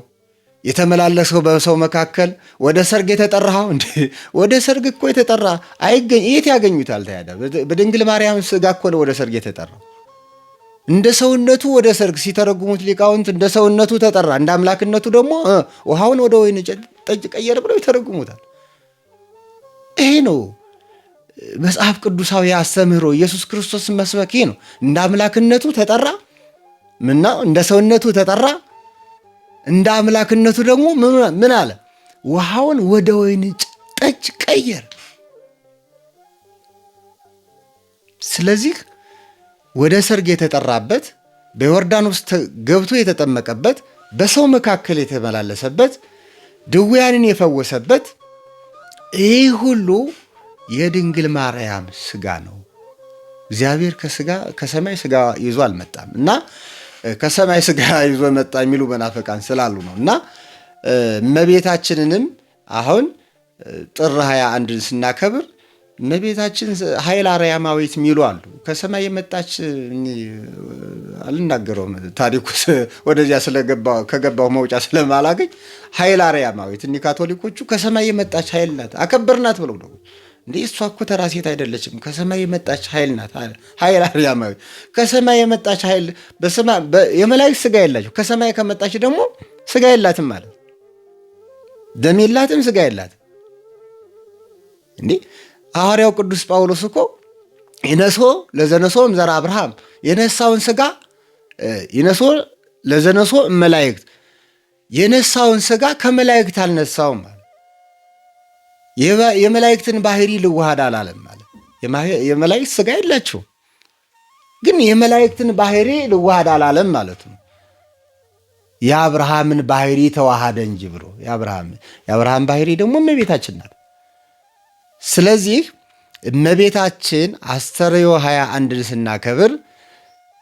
የተመላለስኸው በሰው መካከል ወደ ሰርግ የተጠራኸው እንዴ! ወደ ሰርግ እኮ የተጠራ አይገኝ የት ያገኙታል ታዲያ? በድንግል ማርያም ሥጋ እኮ ነው ወደ ሰርግ የተጠራው። እንደ ሰውነቱ ወደ ሰርግ ሲተረጉሙት ሊቃውንት እንደ ሰውነቱ ተጠራ፣ እንደ አምላክነቱ ደግሞ ውሃውን ወደ ወይን ጠጅ ቀየረ ብለው ይተረጉሙታል። ይሄ ነው መጽሐፍ ቅዱሳዊ አስተምህሮ። ኢየሱስ ክርስቶስን መስበክ ይሄ ነው። እንደ አምላክነቱ ተጠራ ምና እንደ ሰውነቱ ተጠራ፣ እንደ አምላክነቱ ደግሞ ምን አለ? ውሃውን ወደ ወይን ጠጅ ቀየረ። ስለዚህ ወደ ሰርግ የተጠራበት፣ በዮርዳኖስ ገብቶ የተጠመቀበት፣ በሰው መካከል የተመላለሰበት፣ ድውያንን የፈወሰበት ይህ ሁሉ የድንግል ማርያም ስጋ ነው። እግዚአብሔር ከሰማይ ስጋ ይዞ አልመጣም እና ከሰማይ ስጋ ይዞ መጣ የሚሉ መናፍቃን ስላሉ ነው። እና እመቤታችንንም አሁን ጥር 21ን ስናከብር እመቤታችን ኃይል አርያማዊት የሚሉ አሉ። ከሰማይ የመጣች አልናገረውም፣ ታሪኩ ወደዚያ ከገባው መውጫ ስለማላገኝ ኃይል አርያማዊት እኒ ካቶሊኮቹ ከሰማይ የመጣች ኃይል ናት አከበርናት ብለው ነው። እንዴ እሷ እኮ ተራ ሴት አይደለችም፣ ከሰማይ የመጣች ኃይል ናት። ኃይል አርያማዊት ከሰማይ የመጣች ኃይል የመላእክት ስጋ የላቸው። ከሰማይ ከመጣች ደግሞ ስጋ የላትም ማለት ደም የላትም፣ ስጋ የላትም። እንዴ ሐዋርያው ቅዱስ ጳውሎስ እኮ ይነሶ ለዘነሶም ዘራ አብርሃም የነሳውን ስጋ ይነሶ ለዘነሶ መላእክት የነሳውን ስጋ ከመላእክት አልነሳውም ማለት የመላእክትን ባህሪ ልዋሃድ አላለም ማለት የመላእክት ስጋ የላቸው ግን የመላእክትን ባህሪ ልዋሃድ አላለም ማለት ነው። የአብርሃምን ባህሪ ተዋሃደ እንጂ ብሎ የአብርሃም ባህሪ ደግሞ እመቤታችን ናት። ስለዚህ እመቤታችን አስተርእዮ 21ን ስናከብር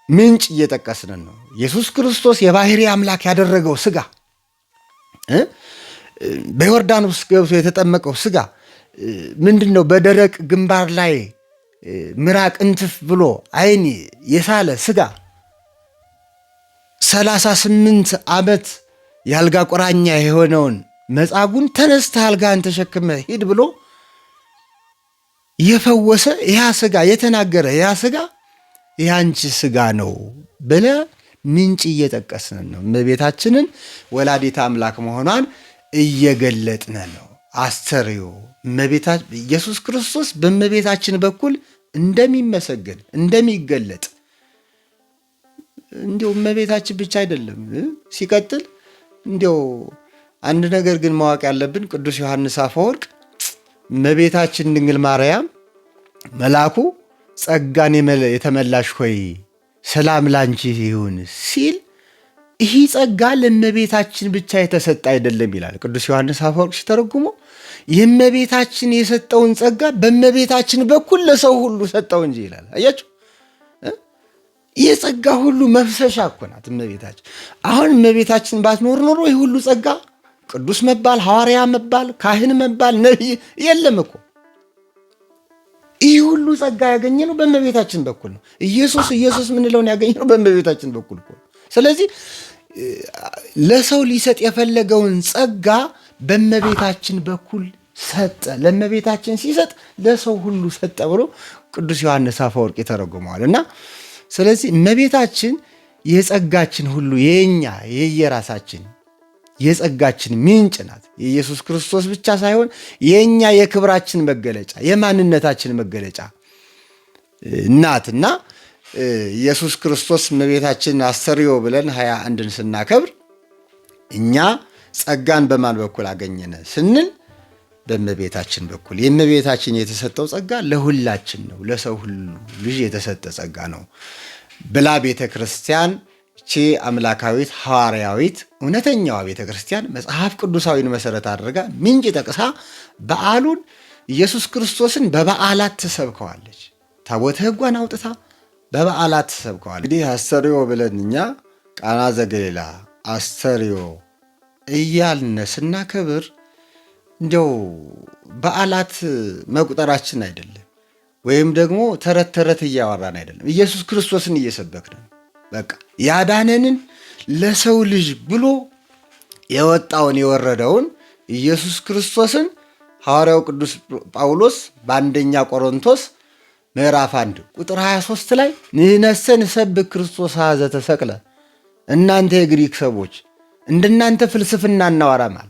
ምንጭ እየጠቀስን ነው። ኢየሱስ ክርስቶስ የባህሪ አምላክ ያደረገው ስጋ በዮርዳኖስ ገብቶ የተጠመቀው ስጋ ምንድን ነው? በደረቅ ግንባር ላይ ምራቅ እንትፍ ብሎ ዓይን የሳለ ስጋ 38 ዓመት የአልጋ ቁራኛ የሆነውን መጻጉዕን ተነስተህ አልጋህን ተሸክመህ ሂድ ብሎ የፈወሰ ያ ስጋ የተናገረ ያ ስጋ ያንቺ ስጋ ነው ብለ ምንጭ እየጠቀስን ነው። እመቤታችንን ወላዲተ አምላክ መሆኗን እየገለጥን ነው። አስተርእዮ ኢየሱስ ክርስቶስ በእመቤታችን በኩል እንደሚመሰገን እንደሚገለጥ እንዲሁ እመቤታችን ብቻ አይደለም። ሲቀጥል እንዲሁ አንድ ነገር ግን ማወቅ ያለብን ቅዱስ ዮሐንስ አፈወርቅ እመቤታችን ድንግል ማርያም መልአኩ ጸጋን የተመላሽ ሆይ ሰላም ላንቺ ይሁን ሲል ይህ ጸጋ ለእመቤታችን ብቻ የተሰጠ አይደለም ይላል ቅዱስ ዮሐንስ አፈወርቅ ሲተረጉሞ። የእመቤታችን የሰጠውን ጸጋ በእመቤታችን በኩል ለሰው ሁሉ ሰጠው እንጂ ይላል። አያችሁ፣ የጸጋ ሁሉ መፍሰሻ እኮ ናት እመቤታችን። አሁን እመቤታችን ባትኖር ኖሮ ይህ ሁሉ ጸጋ ቅዱስ መባል፣ ሐዋርያ መባል፣ ካህን መባል፣ ነቢይ የለም እኮ። ይህ ሁሉ ጸጋ ያገኘነው በእመቤታችን በኩል ነው። ኢየሱስ ምንለውን ያገኘነው በእመቤታችን በኩል እኮ። ስለዚህ ለሰው ሊሰጥ የፈለገውን ጸጋ በእመቤታችን በኩል ሰጠ። ለእመቤታችን ሲሰጥ ለሰው ሁሉ ሰጠ ብሎ ቅዱስ ዮሐንስ አፈወርቅ ይተረጉመዋል። እና ስለዚህ እመቤታችን የጸጋችን ሁሉ የየራሳችን የጸጋችን ምንጭ ናት። የኢየሱስ ክርስቶስ ብቻ ሳይሆን የኛ የክብራችን መገለጫ የማንነታችን መገለጫ ናትና ኢየሱስ ክርስቶስ እመቤታችን አስተርእዮ ብለን 21ን ስናከብር እኛ ጸጋን በማን በኩል አገኘነ ስንል በእመቤታችን በኩል። የእመቤታችን የተሰጠው ጸጋ ለሁላችን ነው፣ ለሰው ሁሉ ልጅ የተሰጠ ጸጋ ነው ብላ ቤተ ክርስቲያን እቺ አምላካዊት ሐዋርያዊት እውነተኛዋ ቤተ ክርስቲያን መጽሐፍ ቅዱሳዊን መሰረት አድርጋ ምንጭ ጠቅሳ በዓሉን ኢየሱስ ክርስቶስን በበዓላት ትሰብከዋለች። ታቦተ ሕጓን አውጥታ በበዓላት ትሰብከዋለች። እንግዲህ አስተርእዮ ብለን እኛ ቃና ዘገሊላ አስተርእዮ እያልን ስናከብር እንደው በዓላት መቁጠራችን አይደለም፣ ወይም ደግሞ ተረት ተረት እያወራን አይደለም። ኢየሱስ ክርስቶስን እየሰበክን በቃ ያዳነንን ለሰው ልጅ ብሎ የወጣውን የወረደውን ኢየሱስ ክርስቶስን ሐዋርያው ቅዱስ ጳውሎስ በአንደኛ ቆሮንቶስ ምዕራፍ 1 ቁጥር 23 ላይ ንሕነሰ ንሰብክ ክርስቶስ ዘተሰቅለ፣ እናንተ የግሪክ ሰዎች እንደናንተ ፍልስፍና እናወራማል፣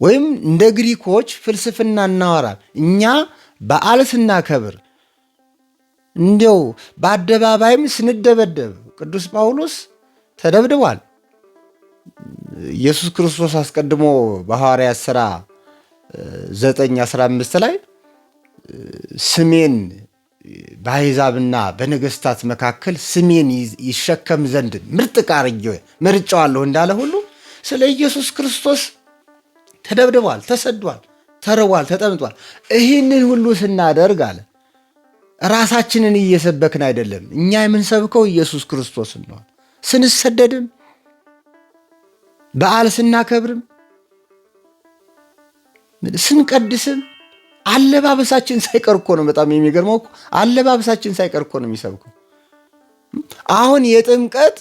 ወይም እንደ ግሪኮች ፍልስፍና እናወራል። እኛ በዓል ስናከብር እንዲያው በአደባባይም ስንደበደብ ቅዱስ ጳውሎስ ተደብድቧል። ኢየሱስ ክርስቶስ አስቀድሞ በሐዋርያት ሥራ 9:15 ላይ ስሜን በአሕዛብና በነገሥታት መካከል ስሜን ይሸከም ዘንድ ምርጥ ዕቃ አድርጌ መርጬዋለሁ እንዳለ ሁሉ ስለ ኢየሱስ ክርስቶስ ተደብድቧል፣ ተሰዷል፣ ተርቧል፣ ተጠምጧል። ይህንን ሁሉ ስናደርግ አለ ራሳችንን እየሰበክን አይደለም። እኛ የምንሰብከው ኢየሱስ ክርስቶስን ነው። ስንሰደድም በዓል ስናከብርም ስንቀድስም አለባበሳችን ሳይቀር እኮ ነው። በጣም የሚገርመው እኮ አለባበሳችን ሳይቀር እኮ ነው የሚሰብከው። አሁን የጥምቀት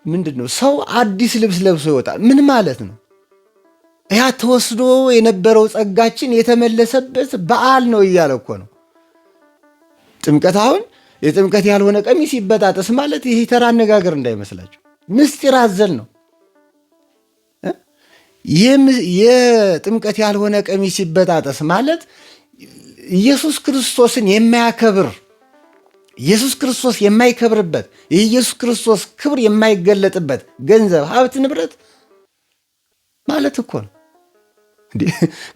ምንድን ነው? ሰው አዲስ ልብስ ለብሶ ይወጣል። ምን ማለት ነው? ያ ተወስዶ የነበረው ጸጋችን የተመለሰበት በዓል ነው እያለ እኮ ነው። ጥምቀት አሁን የጥምቀት ያልሆነ ቀሚስ ይበጣጠስ ማለት ይሄ ተራ አነጋገር እንዳይመስላችሁ፣ ምስጢር አዘል ነው። የጥምቀት ያልሆነ ቀሚስ ይበጣጠስ ማለት ኢየሱስ ክርስቶስን የማያከብር ኢየሱስ ክርስቶስ የማይከብርበት የኢየሱስ ክርስቶስ ክብር የማይገለጥበት ገንዘብ፣ ሀብት፣ ንብረት ማለት እኮ ነው።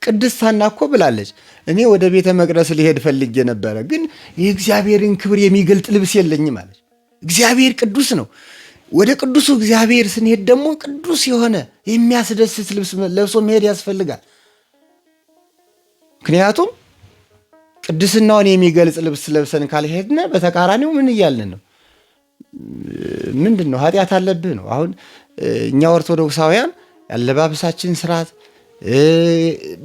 ቅድስት ሐና እኮ ብላለች፣ እኔ ወደ ቤተ መቅደስ ሊሄድ ፈልጌ ነበረ፣ ግን የእግዚአብሔርን ክብር የሚገልጥ ልብስ የለኝም አለች። እግዚአብሔር ቅዱስ ነው። ወደ ቅዱሱ እግዚአብሔር ስንሄድ ደግሞ ቅዱስ የሆነ የሚያስደስት ልብስ ለብሶ መሄድ ያስፈልጋል። ምክንያቱም ቅድስናውን የሚገልጽ ልብስ ለብሰን ካልሄድን በተቃራኒው ምን እያልን ነው? ምንድን ነው? ኃጢአት አለብህ ነው። አሁን እኛ ኦርቶዶክሳውያን ያለባበሳችን ስርዓት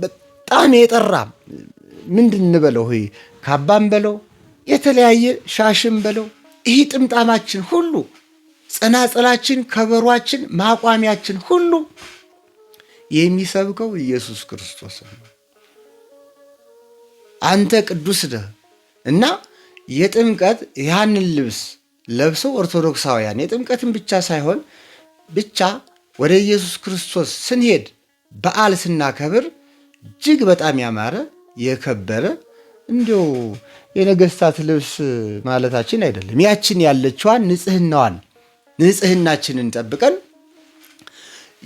በጣም የጠራ ምንድን እንበለው፣ ካባም በለው የተለያየ ሻሽም በለው ይህ ጥምጣማችን ሁሉ ጸናጸላችን፣ ከበሯችን፣ ማቋሚያችን ሁሉ የሚሰብከው ኢየሱስ ክርስቶስ ነው። አንተ ቅዱስ ነህ እና የጥምቀት ያንን ልብስ ለብሰው ኦርቶዶክሳውያን የጥምቀትን ብቻ ሳይሆን ብቻ ወደ ኢየሱስ ክርስቶስ ስንሄድ በዓል ስናከብር እጅግ በጣም ያማረ የከበረ እንዲው የነገሥታት ልብስ ማለታችን አይደለም። ያችን ያለችዋን ንጽህናችንን ጠብቀን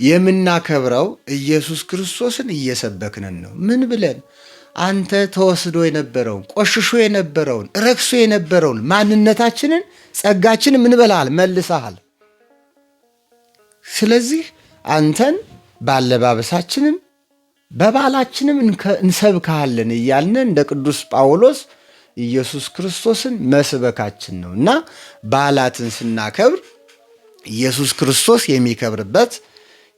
የምናከብረው ኢየሱስ ክርስቶስን እየሰበክንን ነው። ምን ብለን? አንተ ተወስዶ የነበረውን ቆሽሾ የነበረውን ረክሶ የነበረውን ማንነታችንን ጸጋችንን ምን በላል? መልሰሃል። ስለዚህ አንተን ባለባበሳችንም በባላችንም እንሰብካለን እያልን እንደ ቅዱስ ጳውሎስ ኢየሱስ ክርስቶስን መስበካችን ነው እና በዓላትን ስናከብር ኢየሱስ ክርስቶስ የሚከብርበት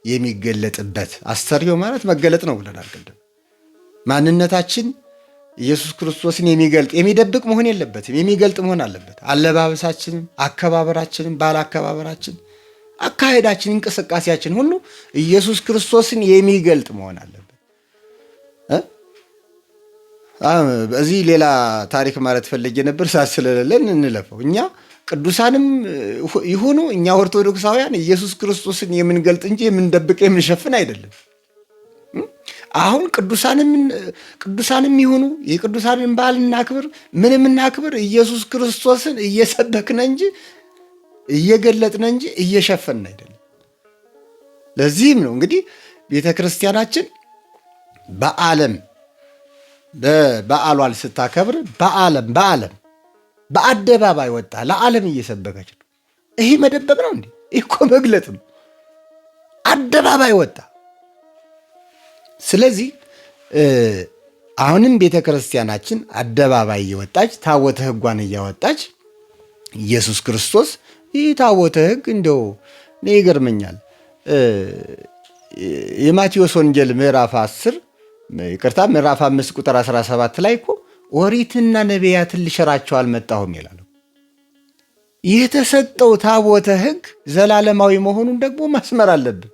የሚገለጥበት፣ አስተርእዮ ማለት መገለጥ ነው ብለናል ቅድም። ማንነታችን ኢየሱስ ክርስቶስን የሚገልጥ የሚደብቅ መሆን የለበትም፣ የሚገልጥ መሆን አለበት። አለባበሳችንም፣ አከባበራችንም፣ ባለ አከባበራችን፣ አካሄዳችን፣ እንቅስቃሴያችን ሁሉ ኢየሱስ ክርስቶስን የሚገልጥ መሆን አለበት። እዚህ ሌላ ታሪክ ማለት ፈልጌ ነበር፣ ሳስለለን እንለፈው። እኛ ቅዱሳንም ይሁኑ እኛ ኦርቶዶክሳውያን ኢየሱስ ክርስቶስን የምንገልጥ እንጂ የምንደብቅ የምንሸፍን አይደለም። አሁን ቅዱሳንም ይሁኑ የቅዱሳንን በዓል እናክብር፣ ምንም እናክብር፣ ኢየሱስ ክርስቶስን እየሰበክነ እንጂ እየገለጥነ እንጂ እየሸፈን አይደለም። ለዚህም ነው እንግዲህ ቤተ ክርስቲያናችን በዓሏን ስታከብር በዓለም በአደባባይ ወጣ ለዓለም እየሰበከች ነው። ይሄ መደበቅ ነው እንዴ? ይህ እኮ መግለጥ ነው። አደባባይ ወጣ። ስለዚህ አሁንም ቤተ ክርስቲያናችን አደባባይ እየወጣች ታቦተ ሕጓን እያወጣች ኢየሱስ ክርስቶስ ይህ ታቦተ ሕግ እንደው እኔ ይገርመኛል። የማቴዎስ ወንጌል ምዕራፍ 5 ቁጥር 17 ላይ እኮ ኦሪትና ነቢያትን ልሽራቸው አልመጣሁም ይላል። የተሰጠው ታቦተ ሕግ ዘላለማዊ መሆኑን ደግሞ ማስመር አለብን።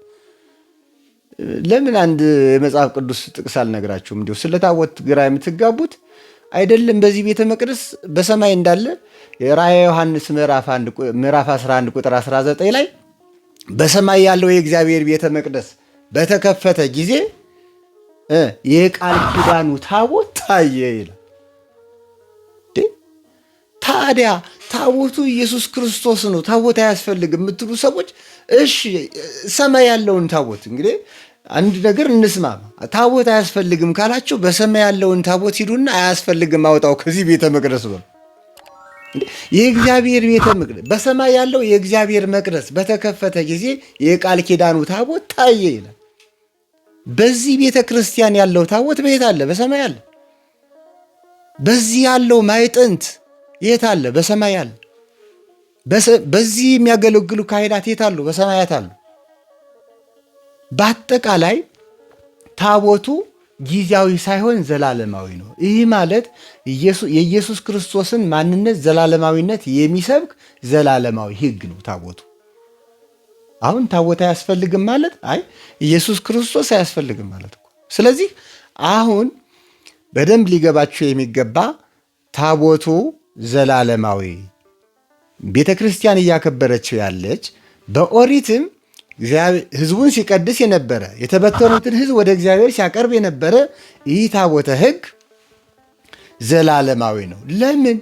ለምን አንድ የመጽሐፍ ቅዱስ ጥቅስ አልነግራችሁም? እንዲሁ ስለ ታቦት ግራ የምትጋቡት አይደለም። በዚህ ቤተ መቅደስ በሰማይ እንዳለ የራእየ ዮሐንስ ምዕራፍ 11 ቁጥር 19 ላይ በሰማይ ያለው የእግዚአብሔር ቤተ መቅደስ በተከፈተ ጊዜ የቃል ኪዳኑ ታቦት ታየ ይላል። ታዲያ ታቦቱ ኢየሱስ ክርስቶስ ነው፣ ታቦት አያስፈልግም የምትሉ ሰዎች እሺ፣ ሰማይ ያለውን ታቦት እንግዲህ አንድ ነገር እንስማማ። ታቦት አያስፈልግም ካላችሁ በሰማይ ያለውን ታቦት ሂዱና አያስፈልግም አውጣው ከዚህ ቤተ መቅደስ በሉ። የእግዚአብሔር ቤተ መቅደስ በሰማይ ያለው የእግዚአብሔር መቅደስ በተከፈተ ጊዜ የቃል ኪዳኑ ታቦት ታየ ይላል። በዚህ ቤተ ክርስቲያን ያለው ታቦት በየት አለ? በሰማይ አለ። በዚህ ያለው ማዕጠንት የት አለ? በሰማይ አለ። በዚህ የሚያገለግሉ ካህናት የት አሉ? በሰማያት አሉ። በአጠቃላይ ታቦቱ ጊዜያዊ ሳይሆን ዘላለማዊ ነው። ይህ ማለት የኢየሱስ ክርስቶስን ማንነት ዘላለማዊነት የሚሰብክ ዘላለማዊ ሕግ ነው ታቦቱ። አሁን ታቦት አያስፈልግም ማለት ኢየሱስ ክርስቶስ አያስፈልግም ማለት እኮ። ስለዚህ አሁን በደንብ ሊገባችሁ የሚገባ ታቦቱ ዘላለማዊ ቤተ ክርስቲያን እያከበረችው ያለች በኦሪትም ሕዝቡን ሲቀድስ የነበረ የተበተኑትን ሕዝብ ወደ እግዚአብሔር ሲያቀርብ የነበረ ይህ ታቦተ ሕግ ዘላለማዊ ነው። ለምን?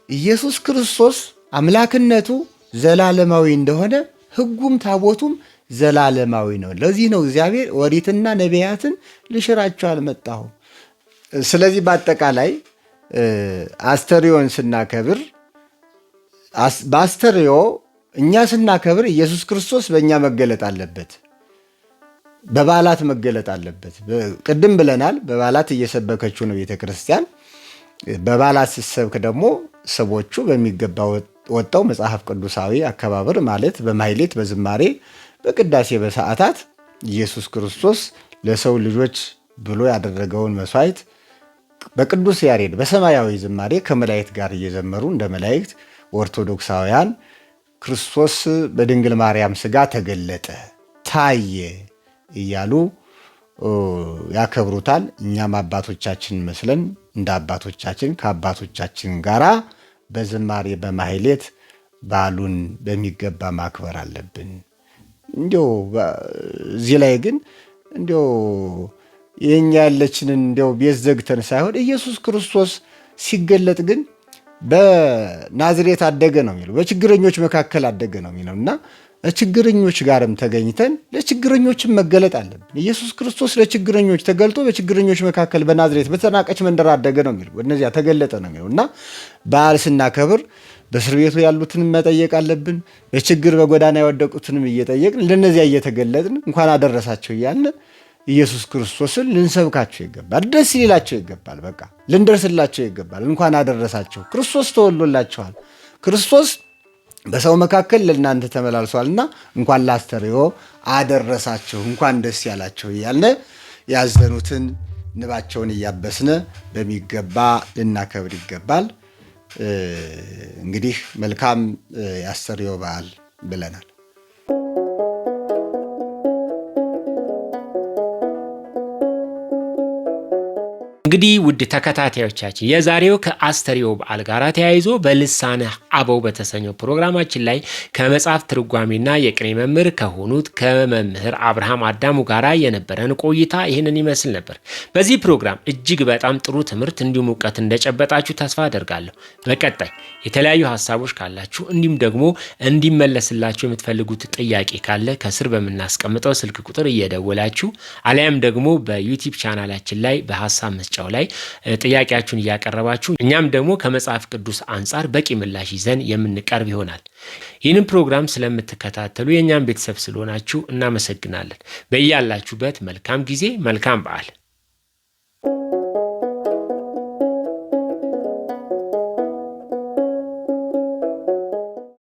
ኢየሱስ ክርስቶስ አምላክነቱ ዘላለማዊ እንደሆነ ሕጉም ታቦቱም ዘላለማዊ ነው። ለዚህ ነው እግዚአብሔር ኦሪትና ነቢያትን ልሽራቸው አልመጣሁም። ስለዚህ በአጠቃላይ አስተርዮን ስናከብር በአስተርዮ እኛ ስናከብር ኢየሱስ ክርስቶስ በእኛ መገለጥ አለበት፣ በበዓላት መገለጥ አለበት። ቅድም ብለናል። በበዓላት እየሰበከችው ነው ቤተ ክርስቲያን። በበዓላት ስትሰብክ ደግሞ ሰዎቹ በሚገባ ወጣው መጽሐፍ ቅዱሳዊ አከባበር ማለት በማሕሌት፣ በዝማሬ፣ በቅዳሴ፣ በሰዓታት ኢየሱስ ክርስቶስ ለሰው ልጆች ብሎ ያደረገውን መስዋዕት በቅዱስ ያሬድ በሰማያዊ ዝማሬ ከመላእክት ጋር እየዘመሩ እንደ መላእክት ኦርቶዶክሳውያን ክርስቶስ በድንግል ማርያም ሥጋ ተገለጠ፣ ታየ እያሉ ያከብሩታል። እኛም አባቶቻችን መስለን እንደ አባቶቻችን ከአባቶቻችን ጋራ በዝማሬ በማሕሌት በዓሉን በሚገባ ማክበር አለብን። እንዲያው እዚህ ላይ ግን እንዲያው የኛ ያለችንን እንዲያው ቤት ዘግተን ሳይሆን ኢየሱስ ክርስቶስ ሲገለጥ ግን በናዝሬት አደገ ነው የሚለው፣ በችግረኞች መካከል አደገ ነው የሚለው እና ችግረኞች ጋርም ተገኝተን ለችግረኞችም መገለጥ አለብን። ኢየሱስ ክርስቶስ ለችግረኞች ተገልጦ በችግረኞች መካከል በናዝሬት በተናቀች መንደር አደገ ነው የሚለው፣ በእነዚያ ተገለጠ ነው የሚለው እና በዓል ስናከብር በእስር ቤቱ ያሉትንም መጠየቅ አለብን። በችግር በጎዳና የወደቁትንም እየጠየቅን ለእነዚያ እየተገለጥን እንኳን አደረሳቸው እያልን ኢየሱስ ክርስቶስን ልንሰብካቸው ይገባል። ደስ ሊላቸው ይገባል። በቃ ልንደርስላቸው ይገባል። እንኳን አደረሳቸው፣ ክርስቶስ ተወልዶላቸዋል፣ ክርስቶስ በሰው መካከል ለእናንተ ተመላልሷልና እንኳን ላስተርዮ አደረሳቸው፣ እንኳን ደስ ያላቸው እያልን ያዘኑትን ንባቸውን እያበስነ በሚገባ ልናከብር ይገባል። እንግዲህ መልካም የአስተርዮ በዓል ብለናል። እንግዲህ ውድ ተከታታዮቻችን የዛሬው ከአስተርዮ በዓል ጋር ተያይዞ በልሳነ አበው በተሰኘው ፕሮግራማችን ላይ ከመጽሐፍ ትርጓሜና የቅኔ መምህር ከሆኑት ከመምህር አብርሃም አዳሙ ጋር የነበረን ቆይታ ይህንን ይመስል ነበር። በዚህ ፕሮግራም እጅግ በጣም ጥሩ ትምህርት እንዲሁም እውቀት እንደጨበጣችሁ ተስፋ አደርጋለሁ። በቀጣይ የተለያዩ ሀሳቦች ካላችሁ እንዲሁም ደግሞ እንዲመለስላችሁ የምትፈልጉት ጥያቄ ካለ ከስር በምናስቀምጠው ስልክ ቁጥር እየደወላችሁ አሊያም ደግሞ በዩቲዩብ ቻናላችን ላይ በሀሳብ መስጫ ላይ ጥያቄያችሁን እያቀረባችሁ እኛም ደግሞ ከመጽሐፍ ቅዱስ አንጻር በቂ ምላሽ ይዘን የምንቀርብ ይሆናል። ይህንን ፕሮግራም ስለምትከታተሉ የእኛም ቤተሰብ ስለሆናችሁ እናመሰግናለን። በያላችሁበት መልካም ጊዜ፣ መልካም በዓል